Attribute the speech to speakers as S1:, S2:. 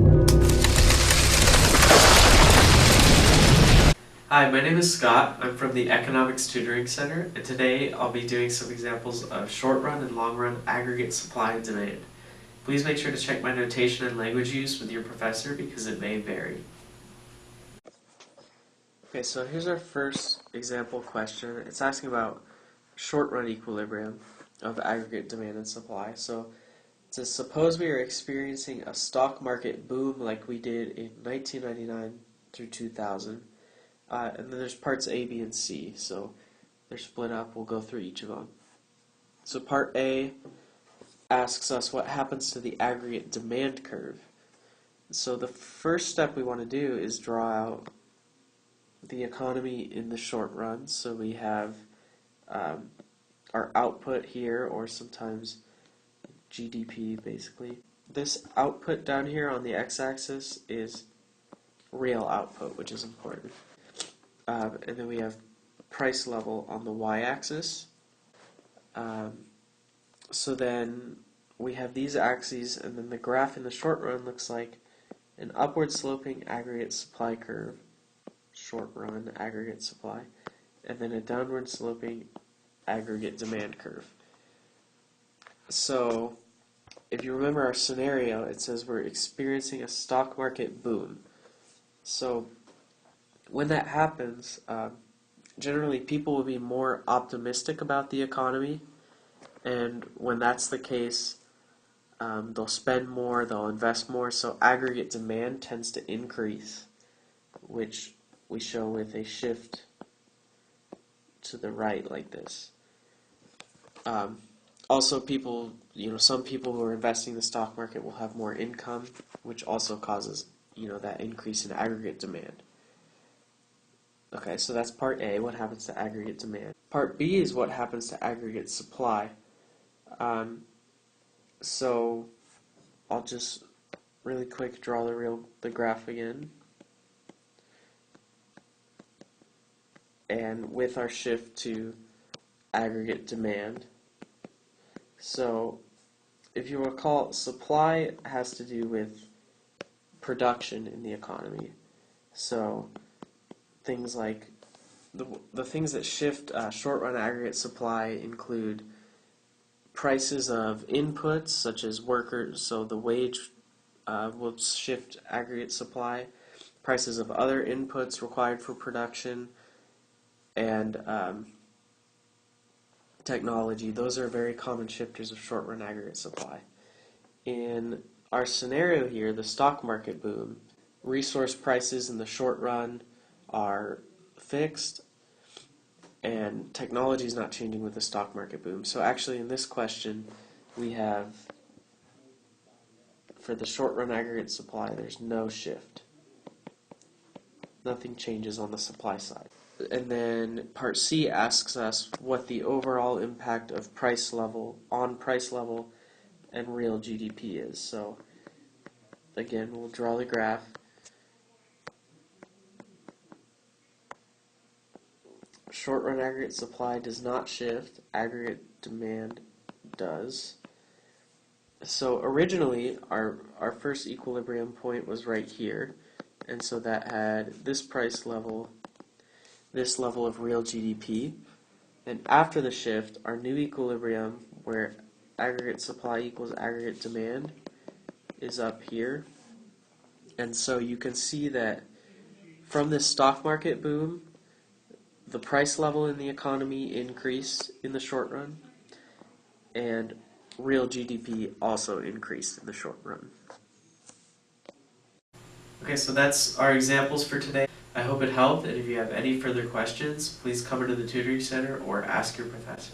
S1: Hi, my name is Scott. I'm from the Economics Tutoring Center, and today I'll be doing some examples of short-run and long-run aggregate supply and demand. Please make sure to check my notation and language use with your professor because it may vary. Okay, so here's our first example question. It's asking about short-run equilibrium of aggregate demand and supply. So it says, suppose we are experiencing a stock market boom like we did in 1999 through 2000. And then there's parts A, B, and C, so they're split up. We'll go through each of them. So part A asks us what happens to the aggregate demand curve. So the first step we want to do is draw out the economy in the short run. So we have our output here, or sometimes GDP basically. This output down here on the x-axis is real output, which is important. And then we have price level on the y-axis. So then we have these axes, and then the graph in the short run looks like an upward sloping aggregate supply curve, short run aggregate supply, and then a downward sloping aggregate demand curve. So if you remember our scenario, it says we're experiencing a stock market boom. So when that happens, generally people will be more optimistic about the economy, and when that's the case, they'll spend more, they'll invest more, so aggregate demand tends to increase, which we show with a shift to the right like this. Also, people, some people who are investing in the stock market will have more income, which also causes, that increase in aggregate demand. Okay, so that's part A, what happens to aggregate demand. Part B is what happens to aggregate supply. So I'll just really quick draw the graph again. And with our shift to aggregate demand. So if you recall, supply has to do with production in the economy. So things like the things that shift short-run aggregate supply include prices of inputs such as workers, so the wage will shift aggregate supply, prices of other inputs required for production, and technology. Those are very common shifters of short-run aggregate supply. In our scenario here, the stock market boom, resource prices in the short run are fixed, and technology is not changing with the stock market boom. So actually in this question, we have, for the short run aggregate supply, there's no shift. Nothing changes on the supply side. And then part C asks us what the overall impact of price level and real GDP is. So again, we'll draw the graph. Short-run aggregate supply does not shift, aggregate demand does. So originally, our first equilibrium point was right here, and so that had this price level, this level of real GDP, and after the shift, our new equilibrium, where aggregate supply equals aggregate demand, is up here. And so you can see that from this stock market boom, the price level in the economy increased in the short run, and real GDP also increased in the short run. Okay, so that's our examples for today. I hope it helped, and if you have any further questions, please come into the tutoring center or ask your professor.